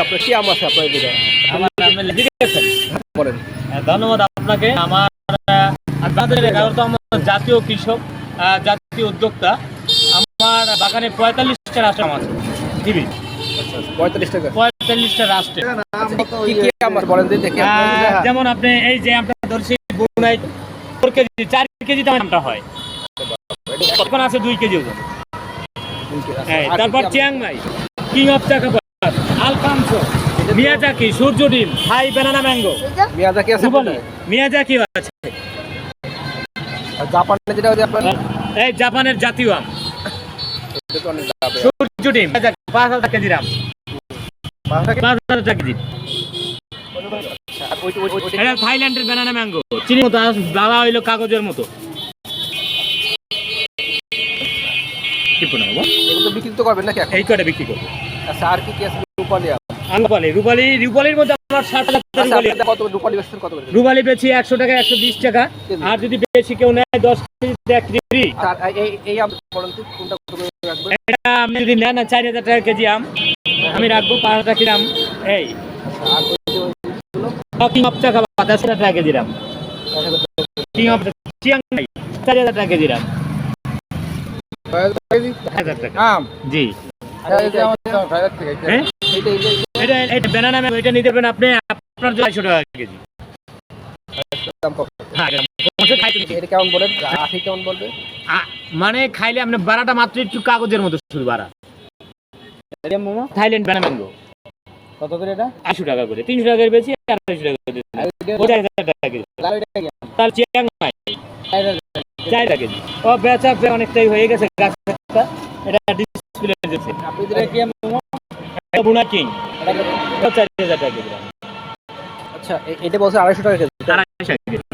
আপনার কি আম আছে আপনার এদিকে? আমার নামে লিখে গেছেন। বলেন। ধন্যবাদ আপনাকে। আপনাদের এগারোতম জাতীয় কৃষক, জাতীয় উদ্যোক্তা। আমার বাগানে 45টা রাষ্ট্র আম আছে। টিভি 45 টাকা। 45টা রাষ্ট্রে। কি কি আম আছে বলেন দিন দেখি। যেমন আপনি এই যে আমরা ধরছি বুনাই 4 কেজি 4 কেজি দাম আমটা হয়। এখন আছে 2 কেজি ওজন। তারপর Chiang Mai, king of Chakapat, Alphonso, Miyazaki, সূর্য ডিম, থাই ব্যানানা ম্যাঙ্গো। মিয়াজাকি আছে বলে? মিয়াজাকি আছে। আর জাপানে যেটা ওই যে আপনার এই জাপানের জাতীয় আম এটা তো অনেক দাম। সূর্য ডিম 5000 কেজি আম, 5000 টাকা কেজি। আর ওই এটা থাইল্যান্ডের ব্যানানা ম্যাঙ্গো, চিনি মতো বাবা হইলো কাগজের মতো। কি পড়া বাবা? এগুলো তো বিক্রি তো করবেন নাকি এখন? এই কটা বিক্রি করবো। আচ্ছা আর কি কি আছে? রূপালি আম। রূপালির মধ্যে আমার 60 টাকা রূপালি। আচ্ছা কত রূপালি বেচছেন কত করে? রূপালি বেচি 100 টাকা, 120 টাকা। আর যদি বেশি কেউ নেয় 10 কেজি 1 কেজি ফ্রি। আর এই আম বলেন তো কোনটা কত করে রাখবেন? এটা আপনি যদি নেন 4000 টাকা কেজি আম, আমি রাখবো 5000 টাকা কেজি আম। এই আর কিং অফ চাকাপাত 100 টাকা কেজি আম। কিং অফ চিয়াংমাই 4000 টাকা কেজি আম। 1000 টাকা আম জি। এই যে আমার 5000 টাকা হ্যাঁ এটা এটা ব্যানানা ম্যাঙ্গো, এটা নিতে পারবেন আপনি আপনার 250 টাকা কেজি। দাম কত? হ্যাঁ এটা কেমন বলেন? আখি কেমন বলবে? মানে খাইলে আপনি বাড়াটা মাত্র একটু কাগজের মতো শুধু বাড়া। এটা মোমো থাইল্যান্ড ব্যানানা ম্যাঙ্গো কত করে এটা? 80 টাকা করে, 300 টাকা করে বেশি, 250 টাকা করে দিচ্ছি। আর এটা 5000 টাকা কেজি। লাল এটা কি? তার চিয়াংমাই 4 টাকা কেজি। ও বেচা অনেকটাই হয়ে গেছে গাছটা। এটা ডিসপ্লে দিচ্ছে। আপনি দিলে কি মোমো? এটা বুনা কিং, এটা কত? 4000 টাকা কেজি। আচ্ছা এটা বলছে 250 টাকা কেজি। 250 টাকা কেজি।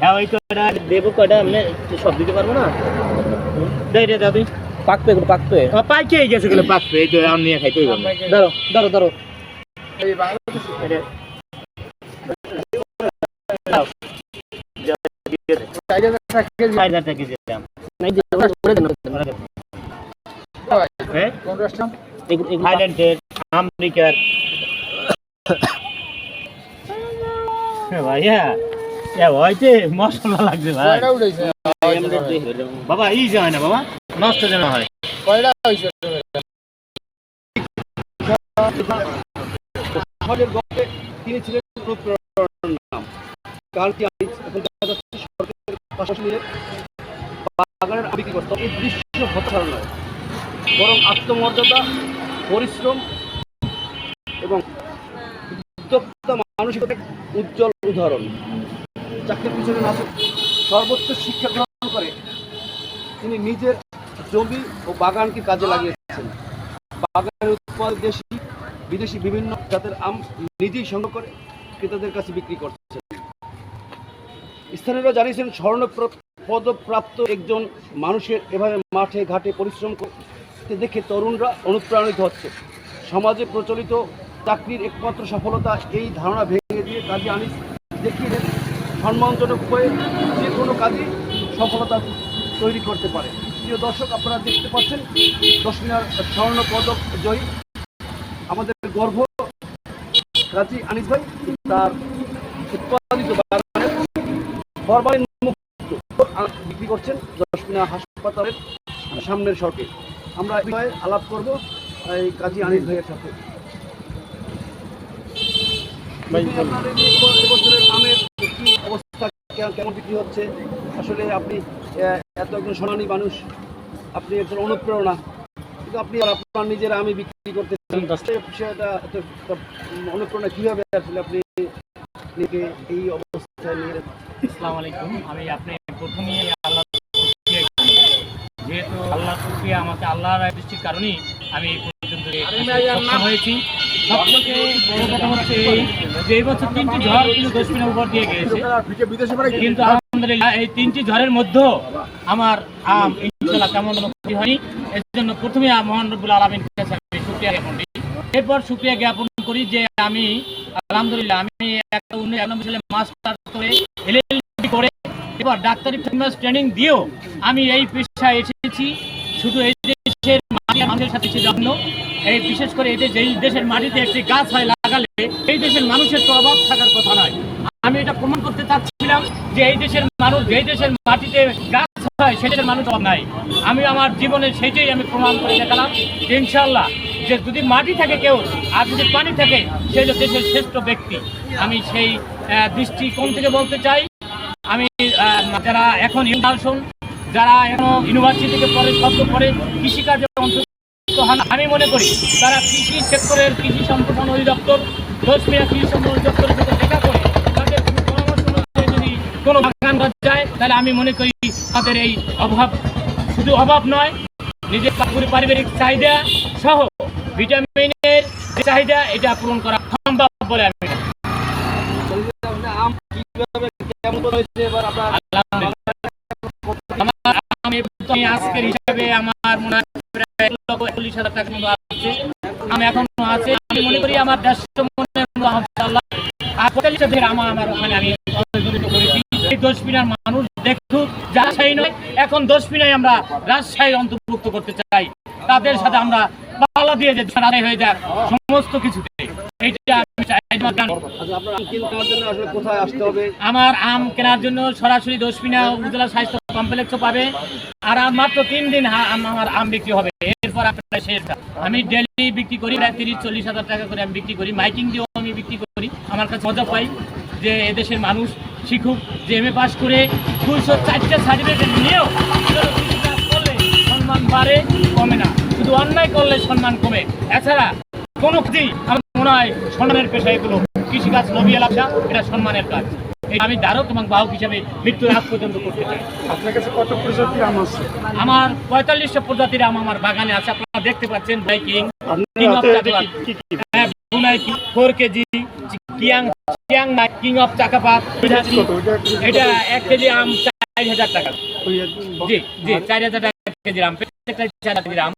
হ্যাঁ ওই কয়টা দেবো, কয়টা আপনি সব দিতে পারবো না। দেই রে দাদি পাকবে এগুলো পাকবে। পাইকে গেছে গুলো পাকবে। এই তো আম নিয়ে খাইতে হইব। ধরো ধরো ধরো এই বাংলাদেশ এটা 4000 টাকা কেজি দাম। নাই যে করে দেন হ্যাঁ কোন রেস্টুরেন্ট? থাইল্যান্ডের, আমেরিকার। ভাইয়া হইতে মশলা লাগছে ভাই। কয়টা উঠাইছে? বাবা ই যায় না বাবা, নষ্ট যেন হয়। কয়টা হইছে? সমাজের গল্পে তিনি ছিলেন অনুপ্রেরণার নাম। গানটি এখন দেখা যাচ্ছে সরকারের পাশাপাশি নিয়ে বাগানের বিক্রি করত। এই দৃশ্য হতাশার নয়, বরং আত্মমর্যাদা, পরিশ্রম এবং উদ্যোক্তা মানসিকতার উজ্জ্বল উদাহরণ। চাকরির পিছনে না সর্বোচ্চ শিক্ষা গ্রহণ করে তিনি নিজের জমি ও বাগানকে কাজে লাগিয়েছেন। বাগানের উৎপাদ দেশি বিদেশি বিভিন্ন জাতের আম নিজেই সংগ্রহ করে ক্রেতাদের কাছে বিক্রি করছেন। স্থানীয়রা জানিয়েছেন পদপ্রাপ্ত একজন মানুষের এভাবে মাঠে ঘাটে পরিশ্রম করতে দেখে তরুণরা অনুপ্রাণিত হচ্ছে। সমাজে প্রচলিত চাকরির একমাত্র সফলতা এই ধারণা ভেঙে দিয়ে কাজী আনিস দেখিয়ে দেন সম্মানজনক উপায়ে যে কোনো কাজই সফলতা তৈরি করতে পারে। প্রিয় দর্শক, আপনারা দেখতে পাচ্ছেন 10 মিনার স্বর্ণ পদক জয়ী আমাদের গর্ব কাজী আনিস ভাই তার উৎপাদিত বাগানের ফরমালিন মুক্ত বিক্রি করছেন 10 মিনার হাসপাতালের সামনের সড়কে। আমরা এই বিষয়ে আলাপ করব এই কাজী আনিস ভাইয়ের সাথে। আপনাদের এবছরের আমের কি অবস্থা, কেমন বিক্রি হচ্ছে? আসলে আপনি এত একজন সম্মানী মানুষ, আপনি একজন অনুপ্রেরণা, কিন্তু আপনি আপনার নিজের আমি বিক্রি করতেছেন, বিষয়টা অনুপ্রেরণা কীভাবে আসলে আপনি নিজেকে এই অবস্থায় নিয়ে? আসসালামু আলাইকুম। আমি আপনি প্রথমেই আল্লাহ যেহেতু আল্লাহ শুকরিয়া, আমাকে আল্লাহর দৃষ্টির কারণেই আমি এই পর্যন্ত সক্ষম হয়েছি। সবথেকে বড় কথা হচ্ছে এই বছর 3টি ঝড় কিন্তু 10 মিনিট উপর দিয়ে গিয়েছে, কিন্তু আলহামদুলিল্লাহ এই 3টি ঝড়ের মধ্যেও আমার আম ইনশাআল্লাহ তেমন কোনো ক্ষতি হয়নি। এর জন্য প্রথমে মহান রব্বুল আলামিনের কাছে আমি শুকরিয়া জ্ঞাপন করি। এরপর শুকরিয়া জ্ঞাপন করি যে আমি আলহামদুলিল্লাহ আমি একটা 1991 সালে মাস্টার্স করে এলএলবি করে এবার ডাক্তারি ট্রেনিং দিয়েও আমি এই পেশায় এসেছি শুধু এই দেশের আমি মানুষের সাথে সে জন্য এই বিশেষ করে এটা যেই দেশের মাটিতে একটি গাছ হয় লাগালে এই দেশের মানুষের তো অভাব থাকার কথা নয়। আমি এটা প্রমাণ করতে চাচ্ছিলাম যে এই দেশের মানুষ যেই দেশের মাটিতে গাছ হয় সেই দেশের মানুষ অভাব নাই। আমি আমার জীবনে সেইটাই আমি প্রমাণ করে দেখালাম ইনশাআল্লাহ যে যদি মাটি থাকে কেউ আর যদি পানি থাকে সেই হলো দেশের শ্রেষ্ঠ ব্যক্তি। আমি সেই দৃষ্টিকোণ থেকে বলতে চাই আমি যারা এখন ইউনিভার্সন যারা এখন ইউনিভার্সিটি থেকে পড়ে শব্দ পড়ে কৃষিকাজে অন্তর্ভুক্ত হন আমি মনে করি তারা কৃষি সেক্টরের কৃষি সম্প্রসারণ অধিদপ্তর দোষমিয়া কৃষি সম্প্রসারণ অধিদপ্তরের সাথে দেখা করে তাদের কোনো পরামর্শ অনুযায়ী যদি কোনো বাগান করা যায় তাহলে আমি মনে করি তাদের এই অভাব শুধু অভাব নয় নিজের পারিবারিক চাহিদা সহ ভিটামিনের চাহিদা এটা পূরণ করা সম্ভব বলে আমি আম কিভাবে কেমন হয়েছে এবার আপনার? আমি আজকের হিসাবে আমার মনে হয় প্রায় 1,40,000 টাকার মতো আছে। আমি এখনো আছে আমি মনে করি আমার 150 মনের মতো ইনশাআল্লাহ আর 45,000 আমার ওখানে আমি অন্তর্ভুক্ত করেছি। এই 10 মিনার মানুষ দেখুক রাজশাহী নয় এখন 10 মিনায় আমরা রাজশাহী অন্তর্ভুক্ত করতে চাই। তাদের সাথে আমরা পাল্লা দিয়ে যে আদায় হয়ে যাক সমস্ত কিছুতে এইটা আমি চাই। আপনার আম কেনার জন্য আসলে কোথায় আসতে হবে? আমার আম কেনার জন্য সরাসরি দশমিনা উপজেলা স্বাস্থ্য কমপ্লেক্সও পাবে আর মাত্র 3 দিন আমার আম বিক্রি হবে এরপর আপনার শেষ। আমি ডেলি বিক্রি করি প্রায় 30-40,000 টাকা করে আমি বিক্রি করি মাইকিং দিয়েও আমি বিক্রি করি। আমার কাছে মজা পাই যে এদেশের মানুষ শিখুক যে MA পাস করে 204টা সার্টিফিকেট নিয়েও করলে সম্মান বাড়ে কমে না, শুধু অন্যায় করলে সম্মান কমে। এছাড়া কোনো কিছুই আমার মনে হয় সম্মানের পেশা এগুলো কৃষিকাজ নবী ব্যবসা এটা সম্মানের কাজ। আমি ধারক এবং বাহক হিসাবে মৃত্যুর আগ পর্যন্ত করতে চাই। আপনার কাছে কত প্রজাতির আম আছে? আমার 45টা প্রজাতির আম আমার বাগানে আছে আপনারা দেখতে পাচ্ছেন king of Chakapat, four kg king of Chakapat এটা 1 কেজি আম 4,000 টাকা। জি জি 4,000 টাকা কেজি আম প্রত্যেকটা 4,000 কেজি আম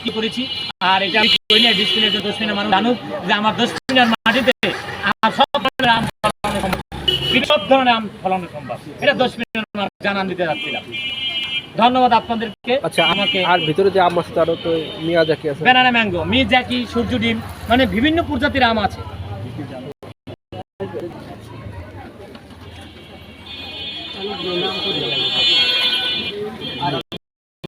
কি করেছি আর এটা আমি করি না ডিসপ্লে 10 মিনিট মানুষ জানুক যে আমার 10 মিনিটের মাটিতে আমার সব ধরনের আম ফলানো সম্ভব, সব ধরনের আম ফলানো সম্ভব। এটা 10 মিনিট জানান দিতে যাচ্ছিলাম। ধন্যবাদ আপনাদেরকে। আচ্ছা আমাকে আর ভিতরে যে আম আছে তারও তো মিয়াজাকি আছে, ব্যানানা ম্যাঙ্গো, মিয়াজাকি, সূর্য ডিম মানে বিভিন্ন প্রজাতির আম আছে।